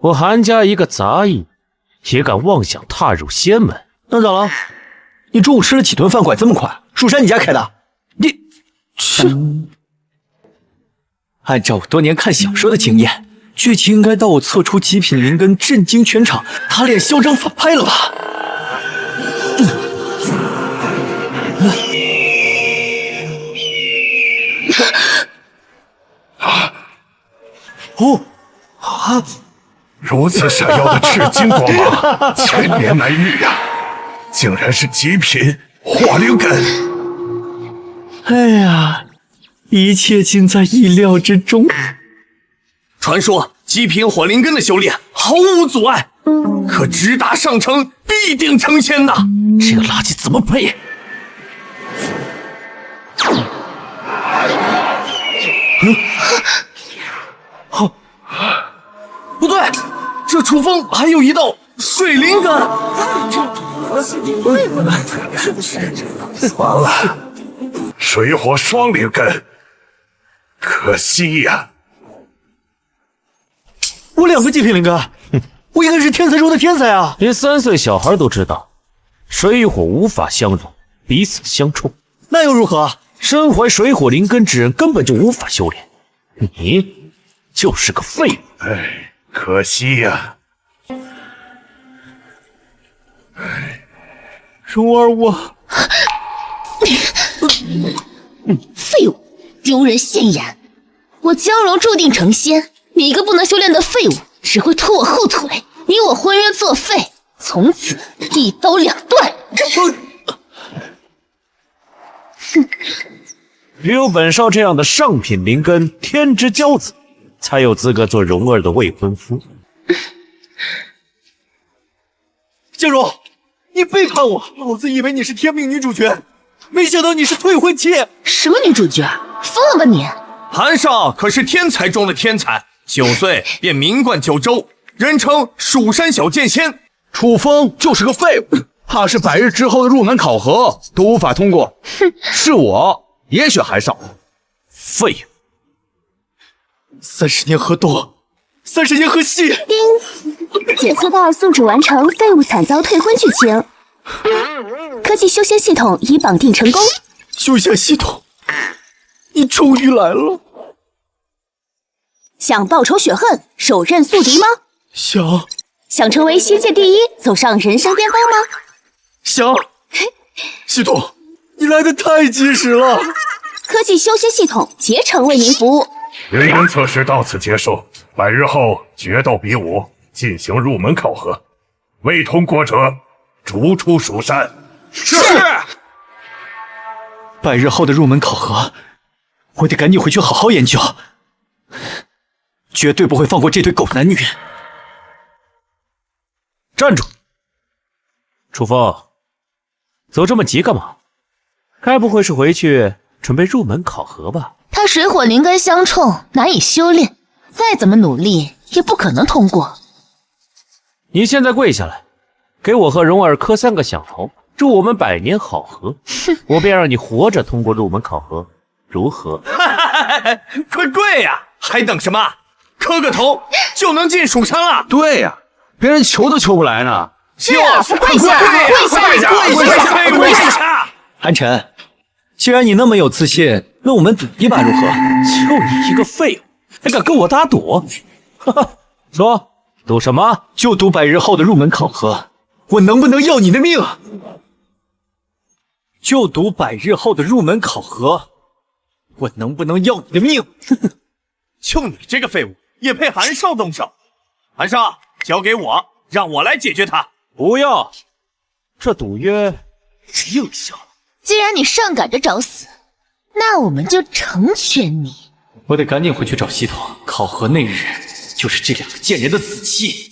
我韩家一个杂役，也敢妄想踏入仙门？那咋了？你中午吃了几顿饭，拐这么快？蜀山你家开的？你去！按照我多年看小说的经验，剧情应该到我测出极品灵根，震惊全场，他脸嚣张反派了吧？如此闪耀的赤金光芒，千年难遇呀！竟然是极品火灵根！哎呀，一切尽在意料之中。传说极品火灵根的修炼毫无阻碍，可直达上乘必定成仙呐！这个垃圾怎么配？不对，这楚风还有一道水灵根。完了，水火双灵根，可惜呀！我2个极品灵根，我应该是天才中的天才啊！连3岁小孩都知道，水与火无法相容，彼此相冲。那又如何？身怀水火灵根之人根本就无法修炼，你就是个废物。哎，可惜呀！蓉儿，我废物，丢人现眼！我江柔注定成仙，你一个不能修炼的废物，只会拖我后腿，你我婚约作废，从此一刀两断。只有本少这样的上品灵根天之骄子，才有资格做蓉儿的未婚夫。江柔，你背叛我！老子以为你是天命女主角，没想到你是退婚妻。什么女主角？疯了吧你！韩少可是天才中的天才，9岁便名冠九州，人称蜀山小剑仙。楚风就是个废物，怕是100日之后的入门考核都无法通过。是我也选韩少。废物！30年河东，30年河西。检测到宿主完成废物惨遭退婚剧情，科技修仙系统已绑定成功。修仙系统，你终于来了！想报仇雪恨，手刃宿敌吗？想成为仙界第一，走上人生巅峰吗？想。系统，你来的太及时了！科技修仙系统竭诚为您服务。灵根测试到此结束，100日后决斗比武进行入门考核，未通过者逐出蜀山。是。100日后的入门考核，我得赶紧回去好好研究，绝对不会放过这对狗男女。站住！楚风，走这么急干嘛？该不会是回去准备入门考核吧？他水火灵根相冲，难以修炼，再怎么努力也不可能通过。你现在跪下来，给我和蓉儿磕3个响头，祝我们100年好合。我便让你活着通过入门考核，如何？快跪呀！还等什么？磕个头就能进蜀山了。对呀，别人求都求不来呢。就是跪下！跪下！韩晨，既然你那么有自信，那我们赌一把如何？就你一个废物，还敢跟我打赌？哈哈，说赌什么？就赌100日后的入门考核，我能不能要你的命？就赌100日后的入门考核，我能不能要你的命？就你这个废物，也配韩少动手？韩少，交给我，让我来解决他。不要，这赌约是应下了。既然你上赶着找死，那我们就成全你。我得赶紧回去找系统，考核那日就是这2个贱人的死期。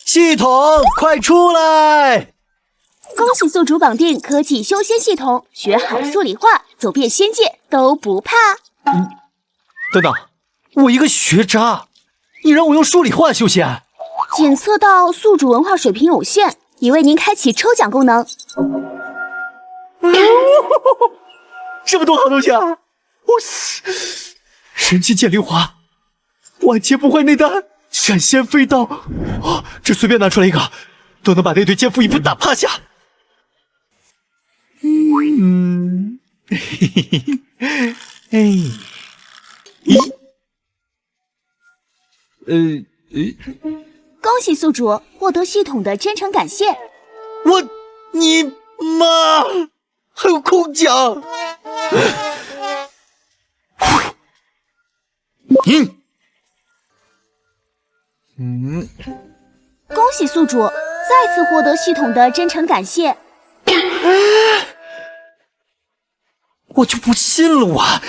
系统，快出来！恭喜宿主绑定科技修仙系统，学好数理化，走遍仙界都不怕。等等，我一个学渣，你让我用数理化修仙？检测到宿主文化水平有限，已为您开启抽奖功能。这么多好东西啊！神器剑灵华，万劫不坏内丹，斩仙飞刀，这随便拿出来一个，都能把那对奸夫一扑打趴下。嘿嘿嘿，哎，恭喜宿主获得系统的真诚感谢。你妈，还有空奖！恭喜宿主再次获得系统的真诚感谢。我就不信了，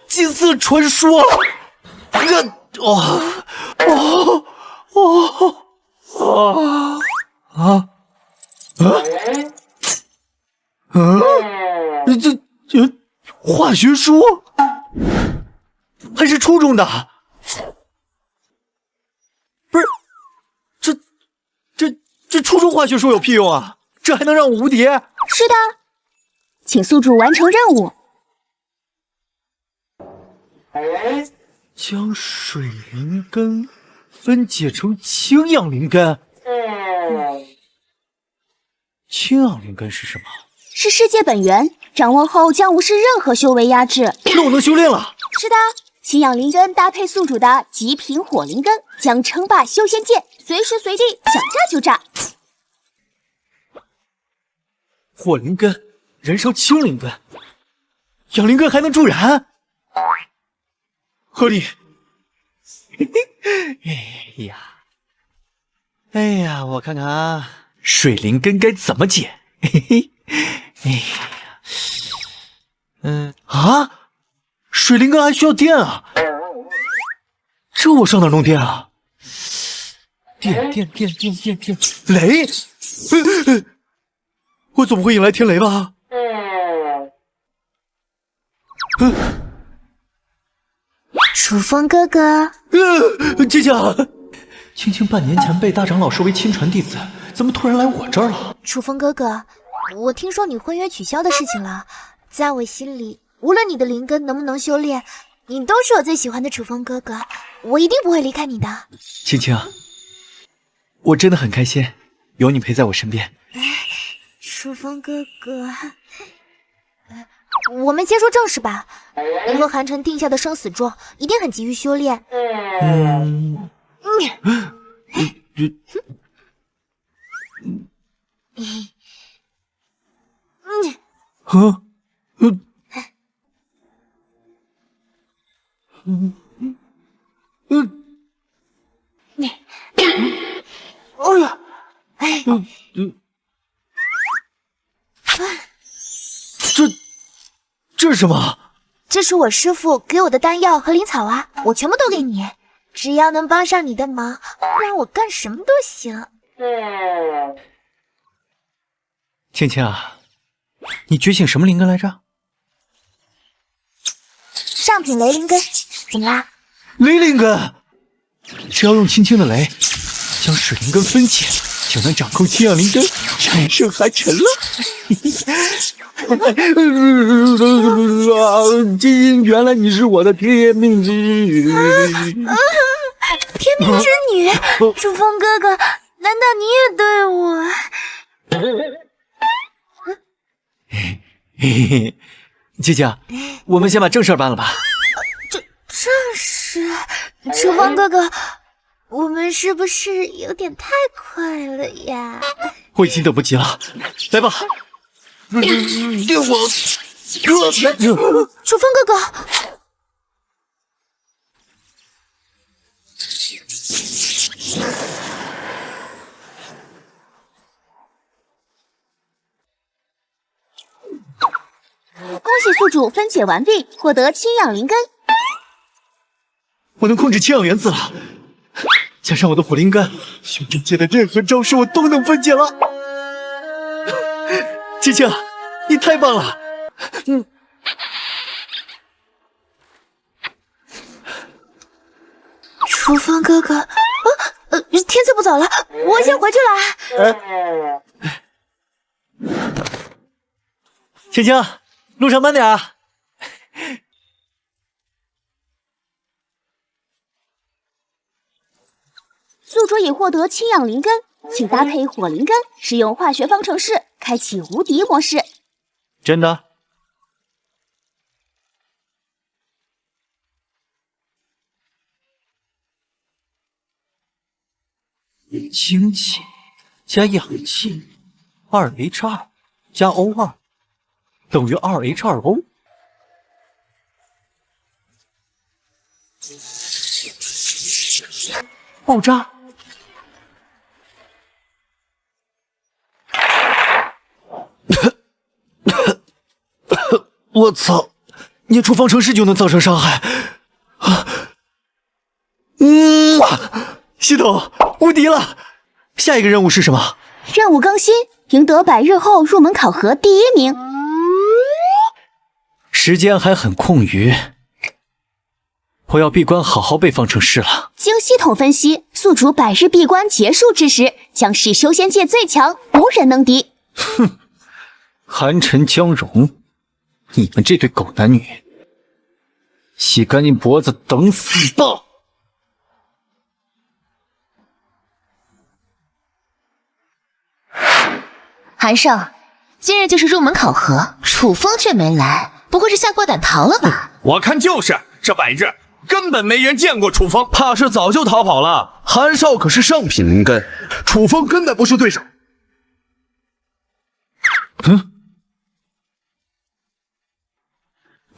金色传说，这化学书还是初中的，不是？这初中化学书有屁用啊？这还能让我无敌？是的，请宿主完成任务。将水灵根分解成氢氧灵根。氢氧灵根是什么？是世界本源，掌握后将无视任何修为压制。那我能修炼了？是的，氢氧灵根搭配宿主的极品火灵根，将称霸修仙界，随时随地想炸就炸。火灵根燃烧氢灵根，氧灵根还能助燃，合理。哎呀，我看看啊，水灵根该怎么解？水灵根还需要电啊！这我上哪弄电啊？电！雷！我总不会引来天雷吧？楚风哥哥，姐姐，青青半年前被大长老收为亲传弟子，怎么突然来我这儿了？楚风哥哥，我听说你婚约取消的事情了，在我心里，无论你的灵根能不能修炼，你都是我最喜欢的楚风哥哥，我一定不会离开你的。青青，我真的很开心有你陪在我身边。楚风哥哥，我们先说正事吧。你和韩晨定下的生死状，一定很急于修炼。这是什么？这是我师父给我的丹药和灵草啊，我全部都给你，只要能帮上你的忙，让我干什么都行。青青啊，你觉醒什么灵根来着？上品雷灵根，怎么啦？雷灵根，只要用轻轻的雷将水灵根分解，就能掌控氢氧灵根，战胜韩晨了。金，原来你是我的天命之女。天命之女，楚风哥哥，难道你也对我？姐姐，我们先把正事办了吧。正事，楚风哥哥，我们是不是有点太快了呀？我已经等不及了，来吧。楚风哥哥，恭喜宿主分解完毕，获得氢氧灵根。我能控制氢氧原子了，加上我的火灵根，修真界的任何招式我都能分解了。青青，你太棒了！楚风哥哥，天色不早了，我先回去了。青青，路上慢点啊。宿主已获得清养灵根，请搭配火灵根，使用化学方程式，开启无敌模式。真的？氢气加氧气，2H2加 O2等于2H2O。爆炸！我操！捏出方程式就能造成伤害啊！系统无敌了！下一个任务是什么？任务更新，赢得100日后入门考核第1名。时间还很空余，我要闭关好好背方程式了。经系统分析，宿主100日闭关结束之时，将是修仙界最强，无人能敌。哼，寒尘江融，你们这对狗男女，洗干净脖子等死吧！韩少，今日就是入门考核，楚风却没来，不会是下锅胆逃了吧？我看就是这100日根本没人见过楚风，怕是早就逃跑了。韩少可是上品灵根，楚风根本不是对手。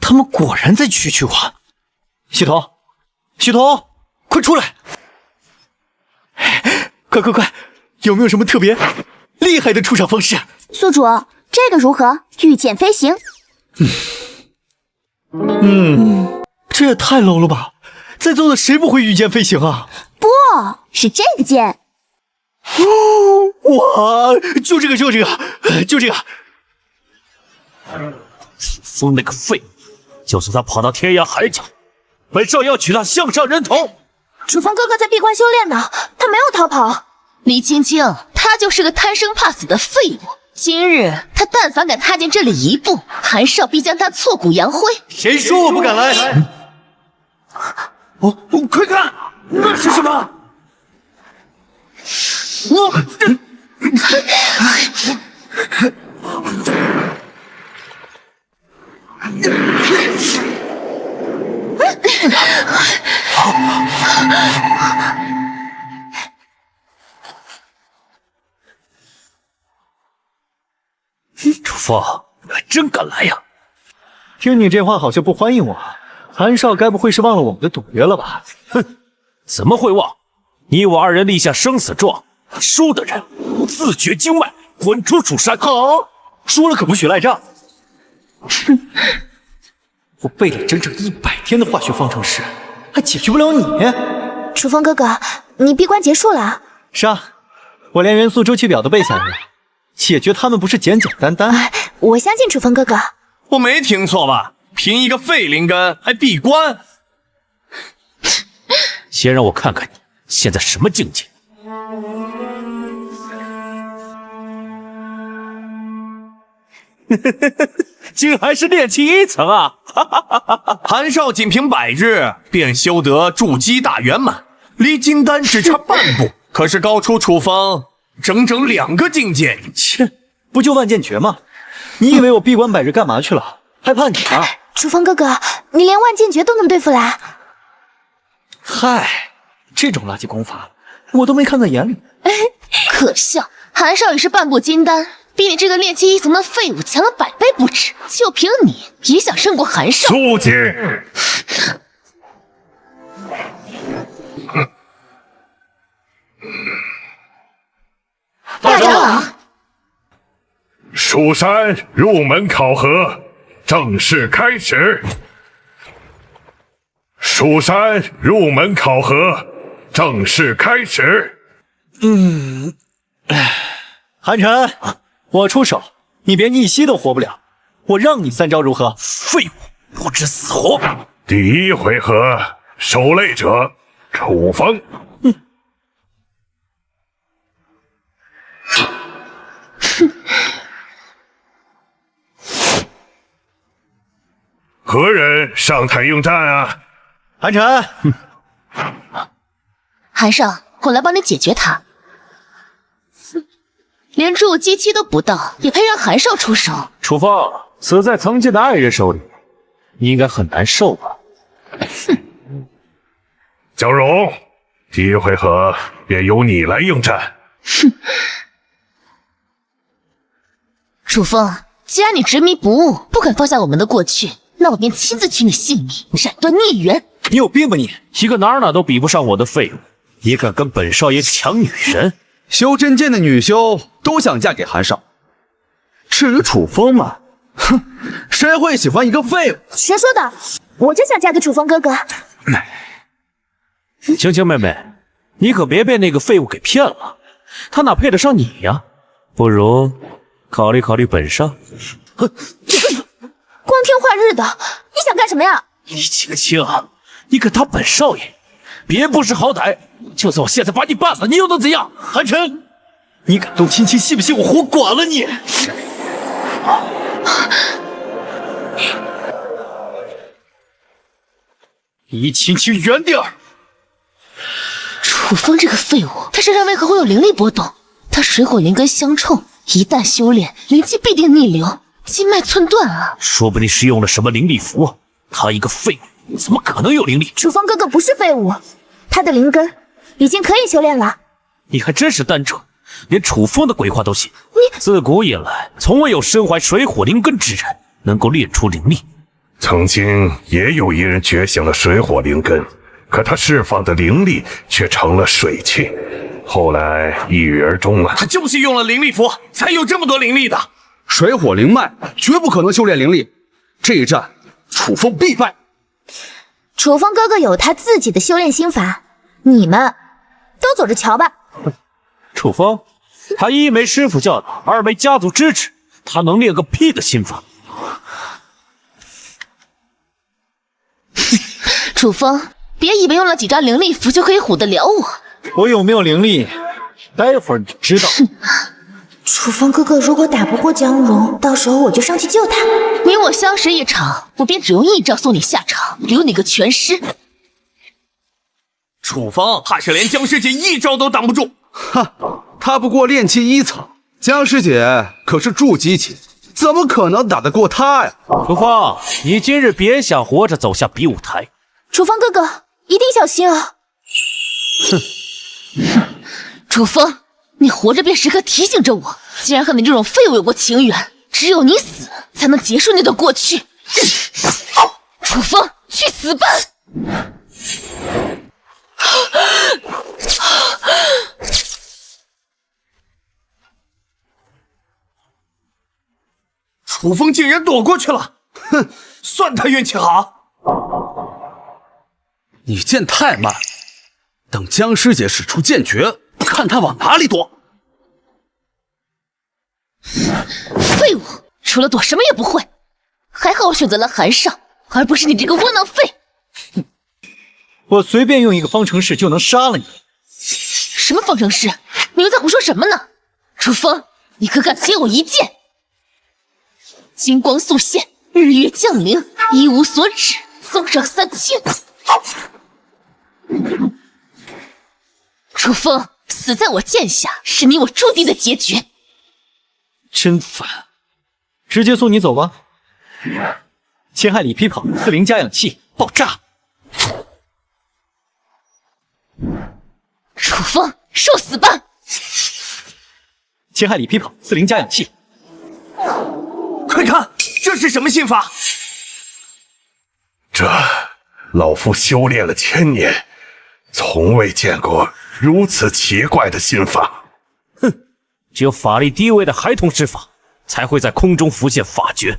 他们果然在蛐蛐我。系统，系统，快出来！快，有没有什么特别厉害的出场方式？宿主，这个如何？御剑飞行。这也太 low 了吧！在座的谁不会御剑飞行啊？不是这个剑。哇，就这个！风那个废物，就算他跑到天涯海角，本少要取他项上人头。楚风哥哥在闭关修炼呢，他没有逃跑。李青青，他就是个贪生怕死的废物。今日他但凡敢踏进这里一步，韩少必将他挫骨扬灰。谁说我不敢来？快看，那是什么？楚风，你还真敢来呀！听你这话好像不欢迎我。韩少该不会是忘了我们的赌约了吧？哼，怎么会忘？你我二人立下生死状，输的人自绝经脉，滚出楚山。好，输了可不许赖账。哼，我背了整整100天的化学方程式，还解决不了你。楚风哥哥，你闭关结束了？是啊，我连元素周期表都背下来了，解决他们不是简简单单。我相信楚风哥哥。我没听错吧？凭一个废灵根还闭关？先让我看看你现在什么境界。竟还是炼气1层啊！韩少仅凭100日便修得筑基大圆满，离金丹只差半步，可是高出楚风整整2个境界。切，不就万剑诀吗？你以为我闭关100日干嘛去了？还怕你啊？楚风哥哥，你连万剑诀都能对付啦？嗨，这种垃圾功法我都没看在眼里。可笑，韩少也是半步金丹，比你这个炼气1层的废物强了100倍不止。就凭你也想胜过韩少？苏姐，大长老，蜀山入门考核正式开始。蜀山入门考核正式开始。韩晨，我出手，你连一息都活不了。我让你3招如何？废物，不知死活！第1回合，受累者楚风。何人上台应战啊？韩晨，韩少，我来帮你解决他。连筑基期都不到，也配让韩少出手？楚风死在曾经的爱人手里，你应该很难受吧？江荣，第一回合便由你来应战。楚风，既然你执迷不悟，不肯放下我们的过去，那我便亲自取你性命，斩断孽缘。你有病吧你？一个哪都比不上我的废物，也敢跟本少爷抢女人？修真界的女修都想嫁给韩少，至于楚风嘛，哼，谁会喜欢一个废物？谁说的？我就想嫁给楚风哥哥。青青妹妹，你可别被那个废物给骗了，他哪配得上你呀？不如考虑考虑本少。光天化日的，你想干什么呀？李青青，你可当本少爷，别不识好歹！就算我现在把你办了，你又能怎样？韩晨，你敢动青青，信不信我活剐了你？离青青远点儿！楚风这个废物，他身上为何会有灵力波动？他水火灵根相冲，一旦修炼，灵气必定逆流，经脉寸断啊！说不定是用了什么灵力符。他一个废物，怎么可能有灵力？楚风哥哥不是废物，他的灵根已经可以修炼了。你还真是单纯，连楚风的鬼话都信。自古以来，从未有身怀水火灵根之人能够炼出灵力。曾经也有一人觉醒了水火灵根，可他释放的灵力却成了水气，后来一跃而终了。他就是用了灵力符，才有这么多灵力的。水火灵脉绝不可能修炼灵力，这一战楚风必败。楚风哥哥有他自己的修炼心法，你们都走着瞧吧。楚风，他一没师傅教导，二没家族支持，他能练个屁的心法！楚风，别以为用了几张灵力符就可以唬得了我。我有没有灵力，待会儿你就知道。楚风哥哥如果打不过江荣，到时候我就上去救他。你我相识一场，我便只用一招送你下场，留你个全尸。楚风怕是连江师姐一招都挡不住。哈，他不过炼气1层，江师姐可是筑基期，怎么可能打得过他呀？楚风，你今日别想活着走下比武台。楚风哥哥，一定小心啊！楚风，你活着便时刻提醒着我，既然和你这种废物有过情缘，只有你死才能结束那段过去。楚风，去死吧！楚风竟然躲过去了，哼，算他运气好。你剑太慢，等江师姐使出剑诀，看他往哪里躲。废物，除了躲什么也不会。还好我选择了韩少，而不是你这个窝囊废。我随便用一个方程式就能杀了你。什么方程式？你又在胡说什么呢？楚风，你可敢接我一剑？金光速现，日月降临，一无所指，纵上3000。楚风，死在我剑下，是你我注定的结局。真烦，直接送你走吧。千害里皮跑，40加氧气，爆炸！楚风，受死吧！千害里皮跑，40加氧气。快看，这是什么心法？这老夫修炼了1000年，从未见过如此奇怪的心法。哼，只有法力低微的孩童施法，才会在空中浮现法诀。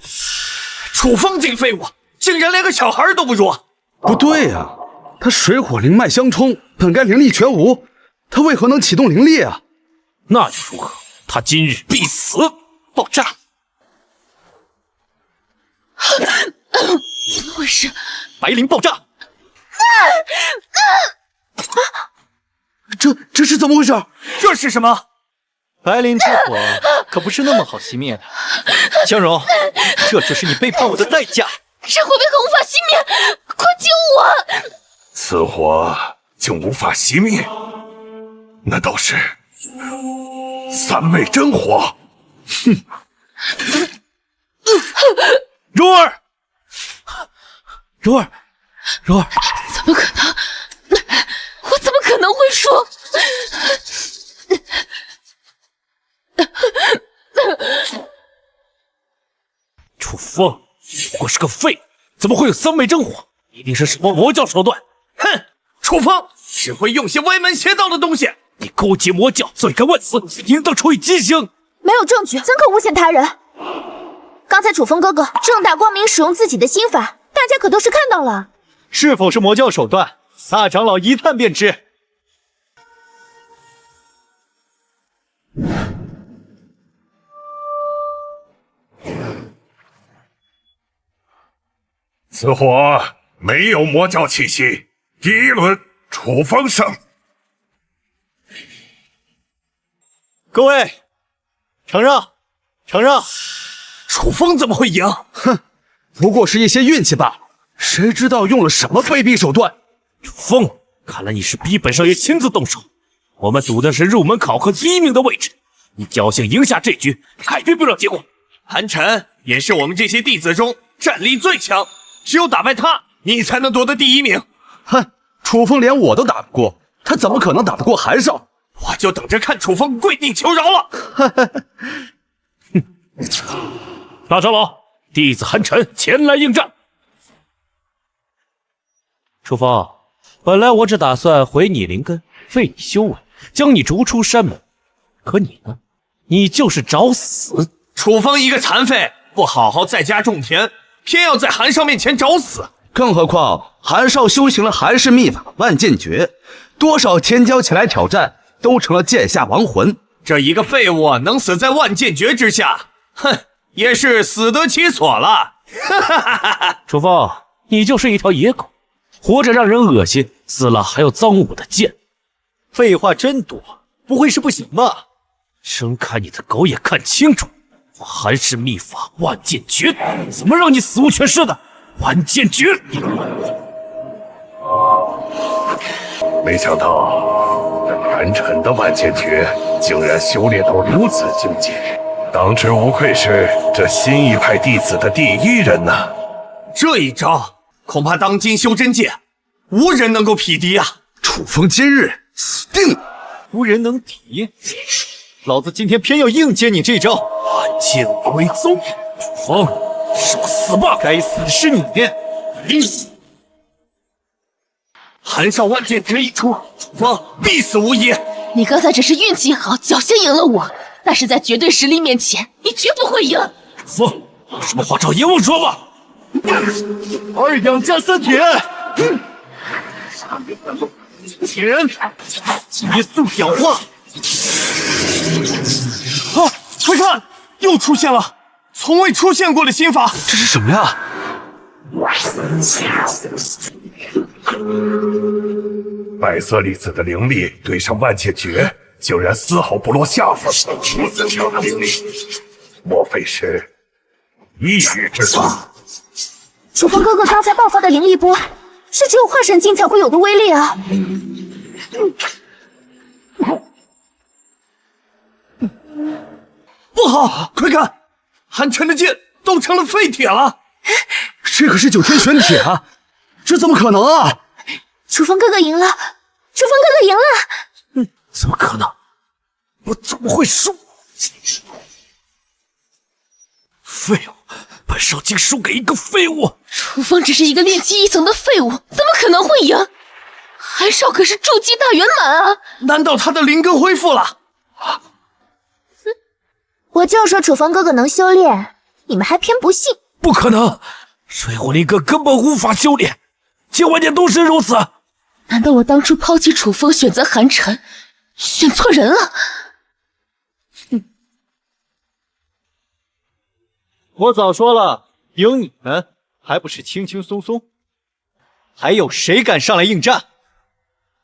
楚风这个废物，竟然连个小孩都不如！不对呀，他水火灵脉相冲，本该灵力全无，他为何能启动灵力啊？那又如何？他今日必死！爆炸！怎么回事？白灵爆炸！这是怎么回事？这是什么？白灵之火可不是那么好熄灭的。江荣，这就是你背叛我的代价。这火被恨无法熄灭，快救我！此火竟无法熄灭，那都是三昧真火。哼！蓉儿，蓉儿，蓉儿，怎么可能？我怎么可能会说？楚风不过是个废物，怎么会有三昧真火？一定是什么魔教手段！哼，楚风只会用些歪门邪道的东西。你勾结魔教，罪该万死，应当处以极刑。没有证据，怎可诬陷他人？刚才楚风哥哥正大光明使用自己的心法，大家可都是看到了。是否是魔教手段？大长老一探便知。此火没有魔教气息，第一轮楚风胜。各位，承让，承让。楚风怎么会赢？哼，不过是一些运气罢了。谁知道用了什么卑鄙手段？楚风，看来你是逼本少爷亲自动手。我们赌的是入门考核第1名的位置，你侥幸赢下这局，改变不了结果。韩晨也是我们这些弟子中战力最强，只有打败他，你才能夺得第1名。哼，楚风连我都打不过，他怎么可能打得过韩少？我就等着看楚风跪地求饶了。大长老，弟子韩晨前来应战。楚风，本来我只打算毁你灵根，废你修为，将你逐出山门，可你呢？你就是找死！楚风一个残废，不好好在家种田，偏要在韩少面前找死。更何况韩少修行了韩氏秘法万剑诀，多少天骄起来挑战，都成了剑下亡魂。这一个废物能死在万剑诀之下，哼，也是死得其所了。楚风，你就是一条野狗，活着让人恶心，死了还有赃我的剑。废话真多，不会是不行吧？睁开你的狗眼看清楚，我韩氏秘法万剑诀，怎么让你死无全尸的？万剑诀！没想到这韩晨的万剑诀竟然修炼到如此境界，当之无愧是这新一派弟子的第1人呐！这一招恐怕当今修真界无人能够匹敌啊！楚风今日死定了！无人能敌，老子今天偏要硬接你这招！万剑归宗，楚风，受死吧！该死的是你！韩少万剑诀一出，楚风必死无疑。你刚才只是运气好，侥幸赢了我，但是在绝对实力面前，你绝不会赢。楚风，有什么话照阎王说吧。二阳加3铁，铁人急速氧化。啊！快看，又出现了，从未出现过的心法。这是什么呀？白色粒子的灵力对上万剑诀，竟然丝毫不落下风。如此强的灵力，莫非是异域之法？楚风哥哥刚才爆发的灵力波，是只有化神境才会有的威力啊！不好，快看，韩晨的剑都成了废铁了。这可是9天玄铁啊！这怎么可能啊？楚风哥哥赢了！楚风哥哥赢了！怎么可能？我怎么会输？废物！本少竟输给一个废物！楚风只是一个炼气1层的废物，怎么可能会赢？韩少可是筑基大圆满啊！难道他的灵根恢复了？我就说楚风哥哥能修炼，你们还偏不信。不可能，水火灵根根本无法修炼，千万年都是如此。难道我当初抛弃楚风，选择韩晨，选错人了？我早说了，赢你们还不是轻轻松松？还有谁敢上来应战？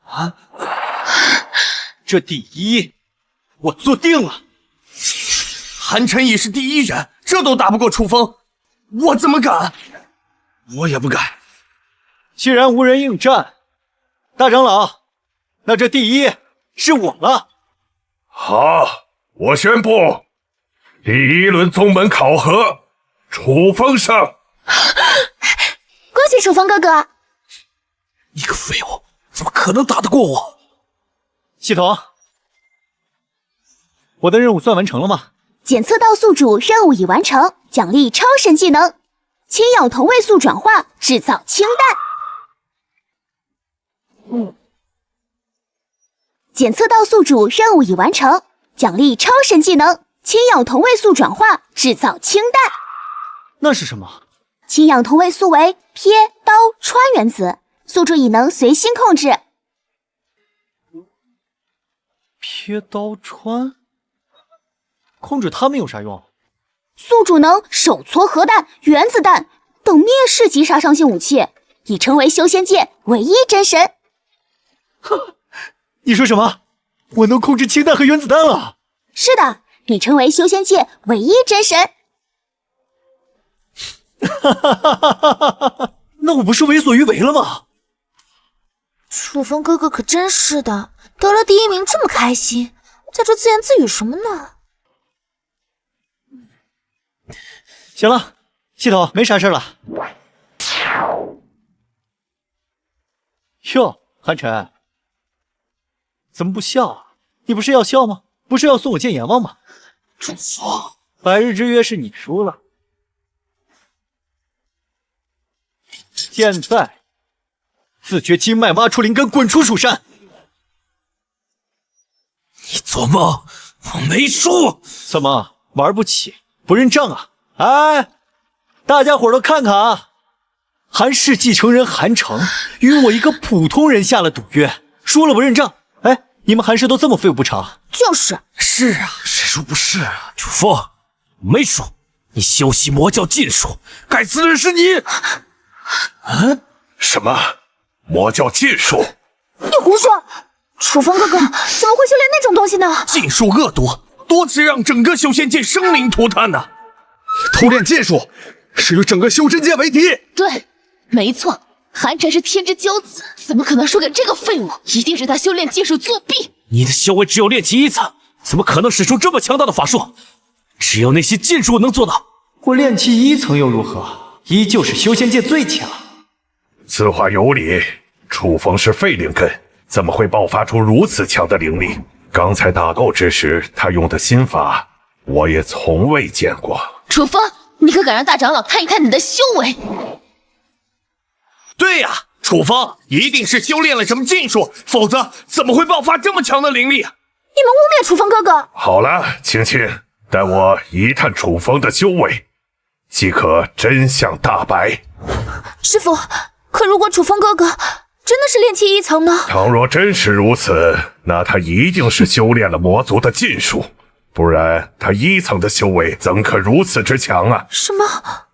啊！这第1，我做定了。韩晨已是第1人，这都打不过楚风，我怎么敢？我也不敢。既然无人应战，大长老，那这第一是我了。好，我宣布，第1轮宗门考核，楚风胜。恭喜楚风哥哥！你个废物，怎么可能打得过我？系统，我的任务算完成了吗？检测到宿主任务已完成，奖励超神技能：氢氧同位素转化，制造氢弹。检测到宿主任务已完成，奖励超神技能：氢氧同位素转化，制造氢弹。那是什么？氢氧同位素为瞥、刀、穿原子，宿主已能随心控制。瞥、刀、穿，控制它们有啥用？宿主能手搓核弹、原子弹等灭世级杀伤性武器，已成为修仙界唯一真神。你说什么？我能控制氢弹和原子弹了？是的，你成为修仙界唯一真神。那我不是为所欲为了吗？楚风哥哥可真是的，得了第1名这么开心，在这自言自语什么呢？行了，系统没啥事了。哟，韩晨，怎么不笑啊？你不是要笑吗？不是要送我见阎王吗？楚风，百日之约是你输了。现在，自掘经脉，挖出灵根，滚出蜀山！你做梦！我没输！怎么玩不起，不认账啊？哎，大家伙都看看啊！韩氏继承人韩成与我一个普通人下了赌约，输了不认账。哎，你们韩氏都这么废物不成？就是。是啊，谁说不是啊？楚风，没输，你修习魔教禁术，该死的人是你！什么？魔教禁术？你胡说！楚风哥哥怎么会修炼那种东西呢？禁术恶毒，多次让整个修仙界生灵涂炭呐！偷练禁术是与整个修真界为敌。对，没错，韩晨是天之骄子，怎么可能输给这个废物？一定是他修炼禁术作弊。你的修为只有炼气1层，怎么可能使出这么强大的法术？只有那些禁术能做到。我炼气1层又如何？依旧是修仙界最强。此话有理，楚风是废灵根，怎么会爆发出如此强的灵力？刚才打斗之时，他用的心法，我也从未见过。楚风，你可敢让大长老看一看你的修为？对呀，楚风一定是修炼了什么禁术，否则怎么会爆发这么强的灵力？你们污蔑楚风哥哥！好了，青青，待我一探楚风的修为，即可真相大白。师傅，可如果楚风哥哥真的是炼气1层呢？倘若真是如此，那他一定是修炼了魔族的禁术，不然他1层的修为怎可如此之强啊？什么？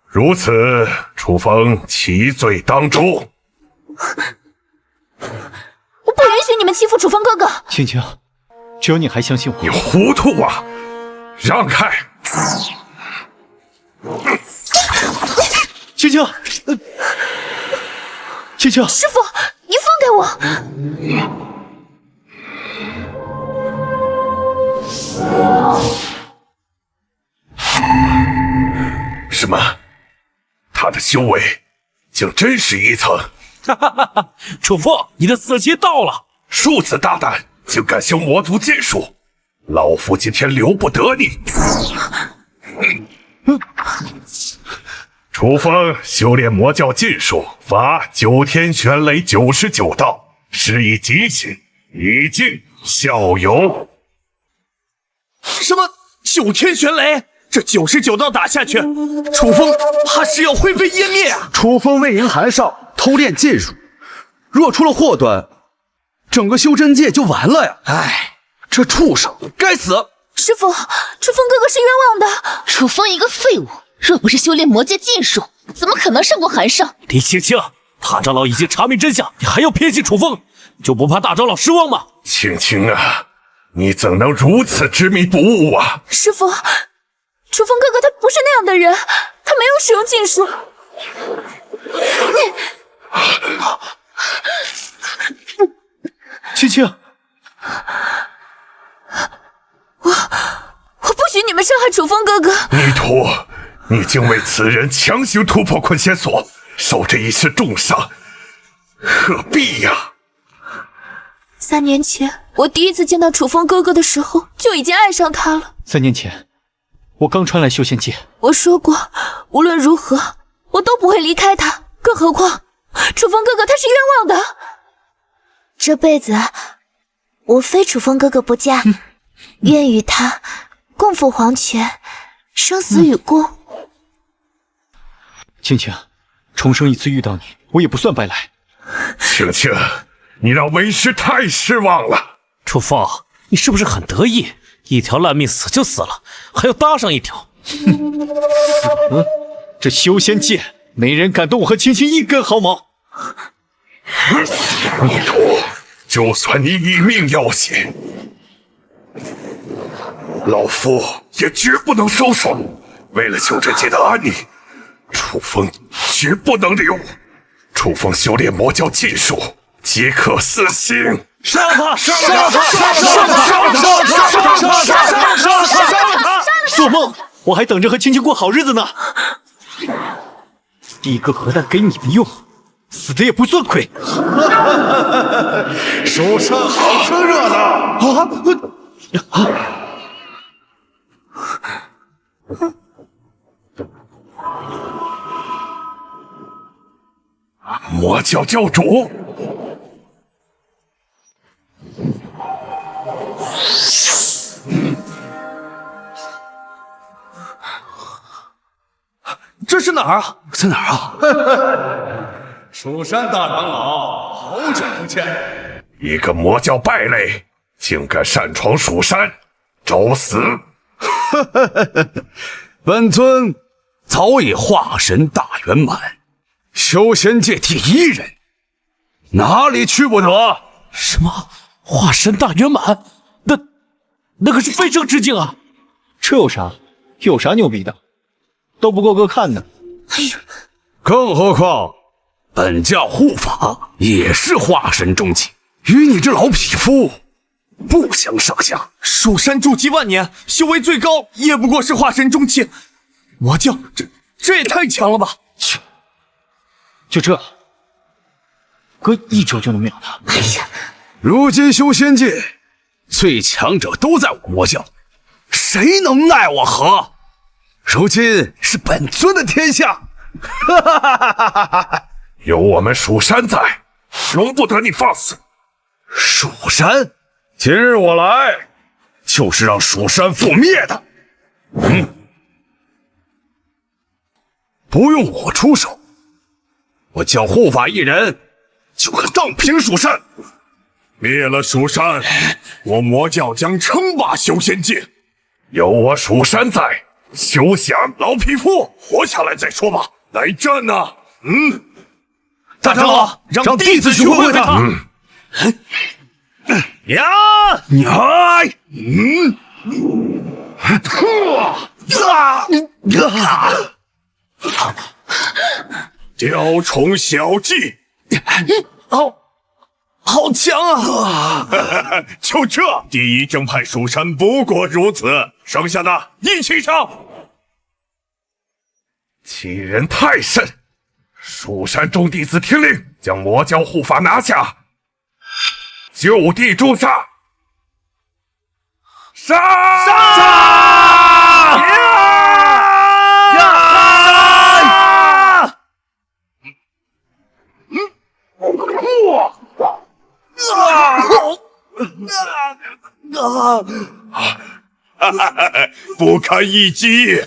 如此，楚风其罪当诛。我不允许你们欺负楚风哥哥！青青，只有你还相信我。你糊涂啊！让开！青青，青青，师傅，你放开我！什么？他的修为竟真是1层！哈哈哈哈！楚风，你的死期到了！如此大胆，竟敢修魔族禁术，老夫今天留不得你！楚风修炼魔教禁术，罚9天玄雷99道，施以极刑，以儆效尤。什么9天玄雷？这99道打下去，楚风怕是要灰飞烟灭啊！楚风为赢韩少，偷练禁术，若出了祸端，整个修真界就完了呀！哎，这畜生该死！师傅，楚风哥哥是冤枉的。楚风一个废物，若不是修炼魔界禁术，怎么可能胜过韩少？李青青，大长老已经查明真相，你还要偏心楚风，就不怕大长老失望吗？青青啊，你怎能如此执迷不悟啊！师傅，楚风哥哥他不是那样的人，他没有使用禁术。青青，我不许你们伤害楚风哥哥！泥土，你竟为此人强行突破困仙锁，受这一世重伤，何必呀3年前，我第一次见到楚风哥哥的时候，就已经爱上他了。3年前，我刚传来修仙界。我说过，无论如何，我都不会离开他。更何况，楚风哥哥他是冤枉的。这辈子，我非楚风哥哥不嫁，愿与他共赴黄泉，生死与共。青青，重生一次遇到你，我也不算白来。青青，你让为师太失望了。楚风，你是不是很得意？一条烂命死就死了，还要搭上一条。这修仙界没人敢动我和青青一根毫毛。泥土，就算你以命要挟，老夫也绝不能收手。为了修真界的安宁，楚风绝不能留。楚风修炼魔教禁术，即刻死刑。杀了他！杀了他！做梦！我还等着和青青过好日子呢。一个核弹给你们用，死的也不算亏。蜀山好生热闹魔教教主，这是哪儿啊？在哪儿啊？蜀山大长老，好久不见！一个魔教败类，竟敢擅闯蜀山，找死！本尊早已化神大圆满，修仙界第一人，哪里去不得？什么化神大圆满？那可是飞升之境啊！这有啥？有啥牛逼的？都不够哥看的。更何况本教护法也是化神中期，与你这老匹夫不相上下。蜀山筑基万年，修为最高也不过是化神中期，魔教这也太强了吧！切，就这，哥一招就能秒他。哎呀，如今修仙界最强者都在我魔教，谁能奈我何？如今是本尊的天下。有我们蜀山在，容不得你放肆。蜀山，今日我来就是让蜀山覆灭的。不用我出手，我教护法一人就可荡平蜀山。灭了蜀山，我魔教将称霸修仙界。有我蜀山在，休想！老匹夫，活下来再说吧。来战呐！大长老，让弟子去会会他。呀！雕虫小技，好强啊！就这，第一正派蜀山不过如此，剩下的一起上。欺人太甚！蜀山众弟子听令，将魔教护法拿下，就地诛杀！杀！不堪一击！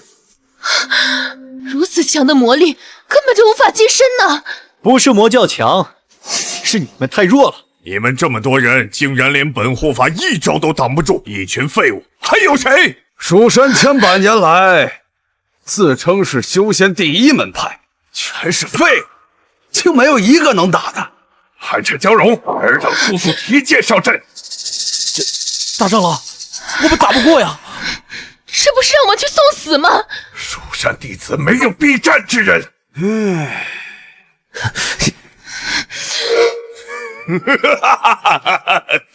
如此强的魔力，根本就无法近身呢。不是魔教强，是你们太弱了。你们这么多人，竟然连本护法一招都挡不住，一群废物，还有谁？蜀山千百年来，自称是修仙第一门派，全是废物，竟没有一个能打的。寒彻蛟龙，尔等速速提剑上阵！大长老，我们打不过呀！这不是让我们去送死吗？蜀山弟子没有避战之人。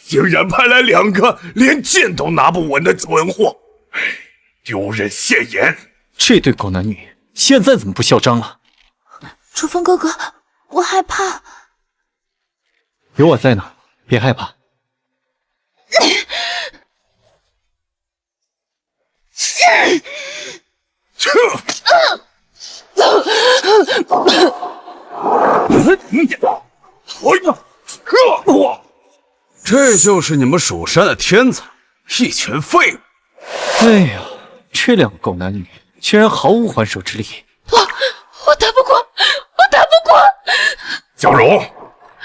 竟然派来2个连剑都拿不稳的蠢货，丢人现眼！这对狗男女现在怎么不嚣张了？楚风哥哥，我害怕。有我在呢，别害怕。这就是你们蜀山的天才，一群废物！哎呀，这2个狗男女居然毫无还手之力。我打不过，我打不过！江荣，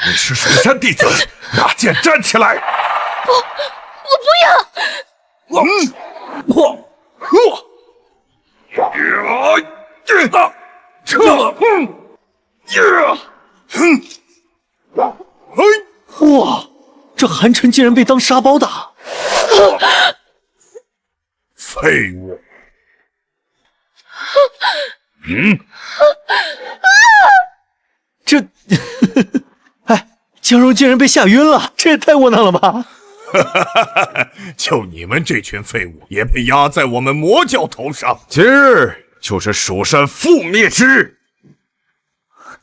你是蜀山弟子，拿剑站起来！我不要！哇，这韩晨竟然被当沙包打！废物！这，哎，江柔竟然被吓晕了，这也太窝囊了吧！就你们这群废物，也配压在我们魔教头上？今日就是蜀山覆灭之日。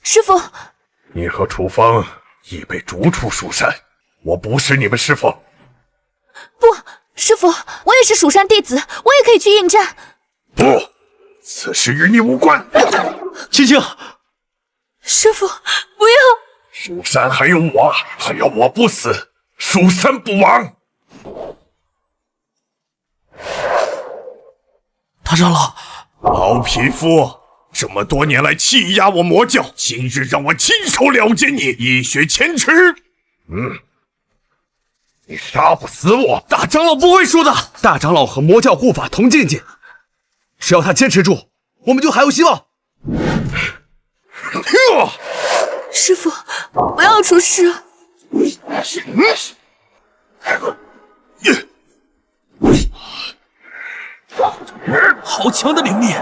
师傅，你和楚风已被逐出蜀山，我不是你们师傅。不，师傅，我也是蜀山弟子，我也可以去应战。不，此事与你无关。青青，师傅，不要！蜀山还有我，只要我不死，蜀山不亡。大长老，老匹夫，这么多年来欺压我魔教，今日让我亲手了结你，一雪前耻。你杀不死我！大长老不会输的。大长老和魔教护法同境界，只要他坚持住，我们就还有希望。师傅，不要出事！好强的灵力！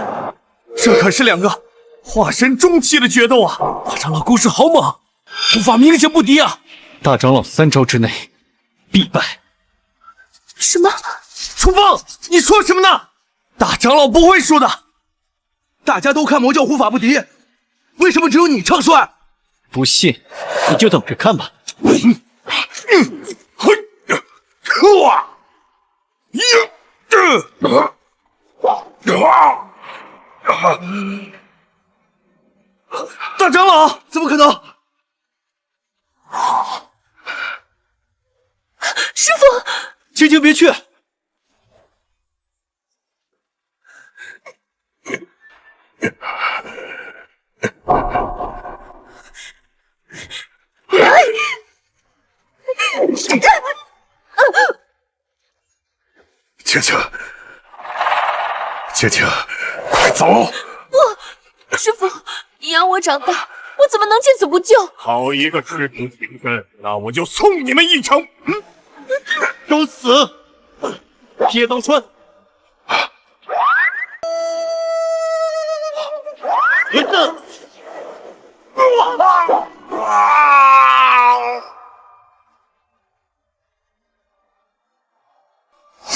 这可是2个化身中期的决斗啊！大长老攻势好猛，护法明显不敌啊！大长老3招之内必败。什么？楚风，你说什么呢？大长老不会输的。大家都看魔教护法不敌，为什么只有你唱衰？不信，你就等着看吧。大长老，怎么可能？师傅，青青别去！青青，青青，快走！不，师傅，你养我长大，我怎么能见死不救？好一个赤子情深，那我就送你们一程。都死！铁刀川，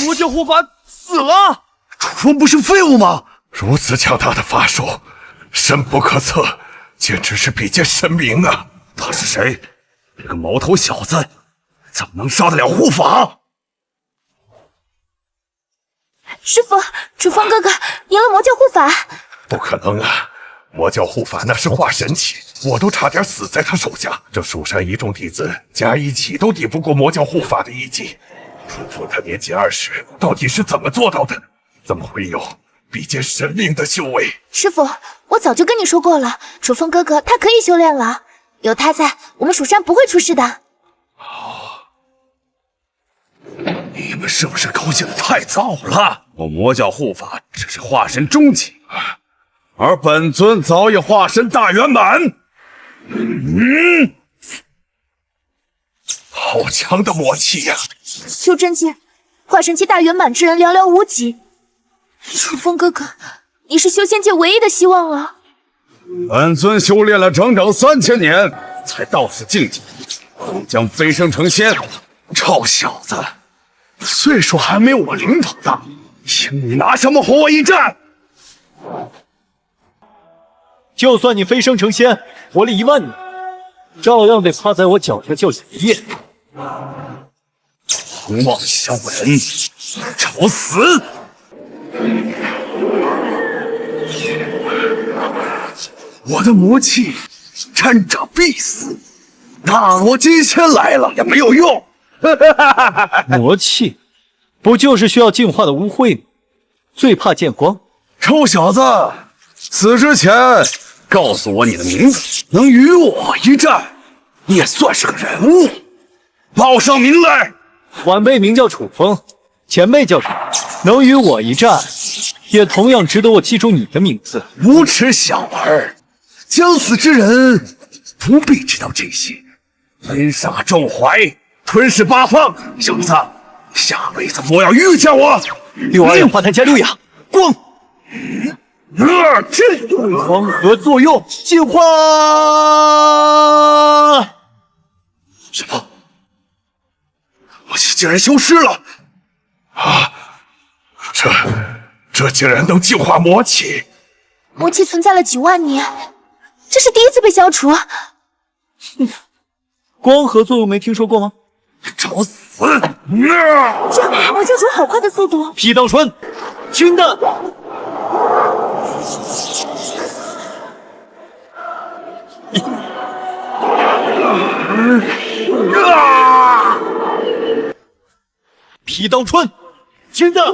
魔教护法死了。楚风不是废物吗？如此强大的法术，深不可测，简直是比肩神明啊！他是谁？这个毛头小子，怎么能杀得了护法？师傅，楚风哥哥赢了魔教护法。不可能啊！魔教护法那是化神期，我都差点死在他手下。这蜀山一众弟子加一起都抵不过魔教护法的一击。楚风他年仅20，到底是怎么做到的？怎么会有比肩神明的修为？师傅，我早就跟你说过了，楚风哥哥他可以修炼了，有他在，我们蜀山不会出事的。你们是不是高兴的太早了？我魔教护法只是化身中期，而本尊早已化身大圆满。好强的魔气呀！修真界化神期大圆满之人寥寥无几，楚风哥哥，你是修仙界唯一的希望了。本尊修炼了整整3000年，才到此境界，将飞升成仙。臭小子，岁数还没我领导大，凭你拿什么和我一战？就算你飞升成仙，活了1万年，照样得趴在我脚下叫爷爷。狂妄小人，找死！我的魔气沾着必死，大罗金仙来了也没有用。魔气，不就是需要净化的污秽吗？最怕见光。臭小子，死之前告诉我你的名字，能与我一战，你也算是个人物。报上名来。晚辈名叫楚风，前辈叫什么？能与我一战，也同样值得我记住你的名字。无耻小儿，将死之人不必知道这些。阴煞重怀，吞噬八方，小子，下辈子莫要遇见我。六二氧化碳加6氧，光。这光合作用，进化。什么？魔气竟然消失了！啊，这竟然能净化魔气！魔气存在了几万年，这是第一次被消除。光合作用没听说过吗？找死！这样魔教主好快的速度。劈刀川，清弹。劈刀川，清弹。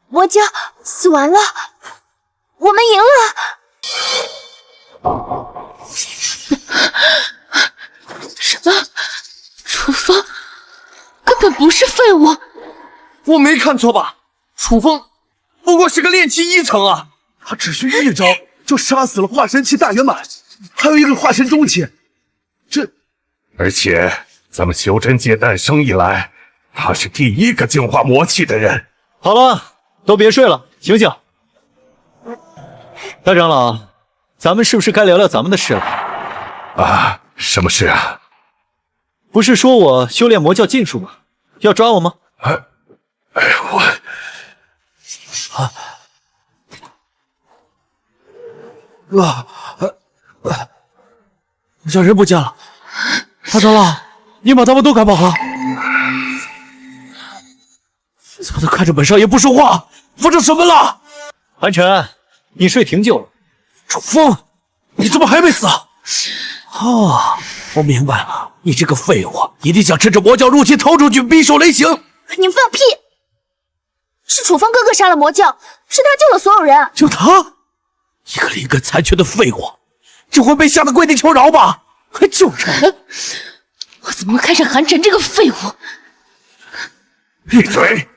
魔教死完了，我们赢了。什么？楚风根本不是废物。我没看错吧？楚风不过是个炼气1层啊！他只需一招就杀死了化神期大圆满，还有一个化神中期。而且咱们修真界诞生以来，他是第一个净化魔气的人。好了，都别睡了，醒醒。大长老，咱们是不是该聊聊咱们的事了？啊，什么事啊？不是说我修炼魔教禁术吗？要抓我吗？小人不见了。大长老，你把他们都赶跑了？怎么都看着本少爷不说话？发生什么了？韩晨，你睡挺久了。楚风，你怎么还没死啊？哦，我明白了，你这个废物，一定想趁着魔教入侵逃出去，匕首雷行。你放屁！是楚风哥哥杀了魔教，是他救了所有人。就他，一个灵根残缺的废物，只会被吓得跪地求饶吧？还救人？我怎么会看上韩晨这个废物？闭嘴！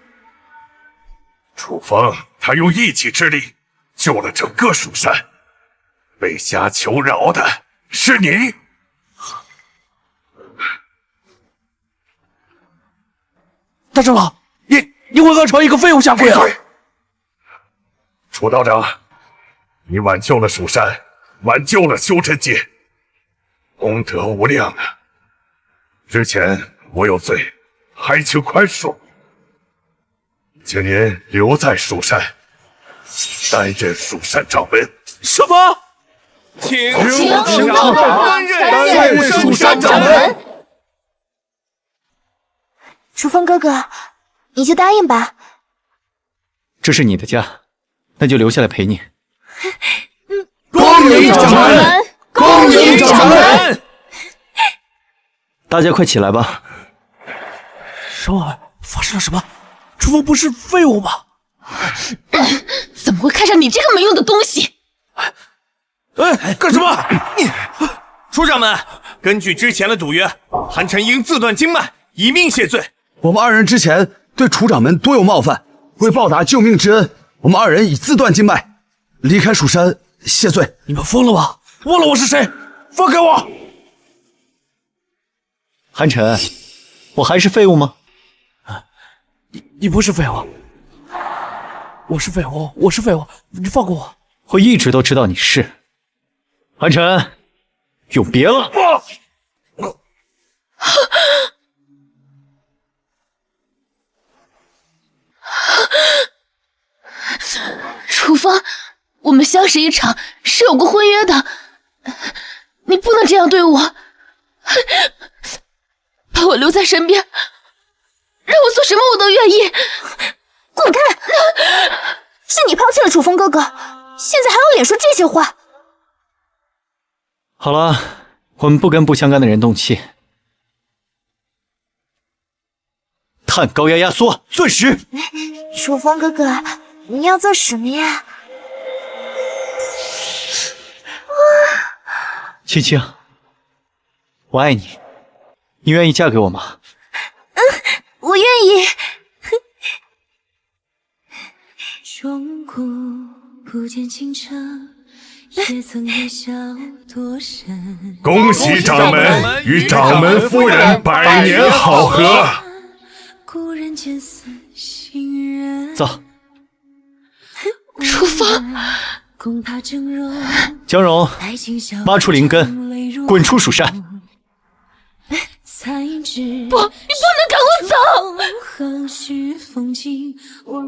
楚风，他用一己之力救了整个蜀山，被瞎求饶的是你。大长老，你为何朝一个废物下跪啊？楚道长，你挽救了蜀山，挽救了修真界，功德无量啊！之前我有罪，还请宽恕，请您留在蜀山，担任蜀山掌门。什么？请楚道长担任蜀山掌门。楚风哥哥，你就答应吧。这是你的家，那就留下来陪你。恭迎掌门，恭迎掌门！大家快起来吧！什么？发生了什么？楚风不是废物吗？怎么会看上你这个没用的东西？哎，干什么？你，楚掌门，根据之前的赌约，韩晨应自断经脉，以命谢罪。我们二人之前对楚掌门多有冒犯，为报答救命之恩，我们二人已自断经脉，离开蜀山谢罪。你们疯了吗？忘了我是谁？放开我！韩晨，我还是废物吗？你不是废物，我是废物，你放过我！我一直都知道你是。韩晨，永别了。楚风，我们相识一场，是有过婚约的，你不能这样对我，把我留在身边，让我做什么我都愿意。滚开！是你抛弃了楚风哥哥，现在还有脸说这些话？好了，我们不跟不相干的人动气。碳高压压缩，钻石。楚风哥哥，你要做什么呀？青青，我爱你，你愿意嫁给我吗？我愿意。钟鼓不见清澈，也曾夜笑多深。恭喜掌门与掌门夫人百年好合。故人见似新人。走。楚风，恐怕峥嵘江蓉，挖出灵根，滚出蜀山。不，你不能赶我走！何须风景，我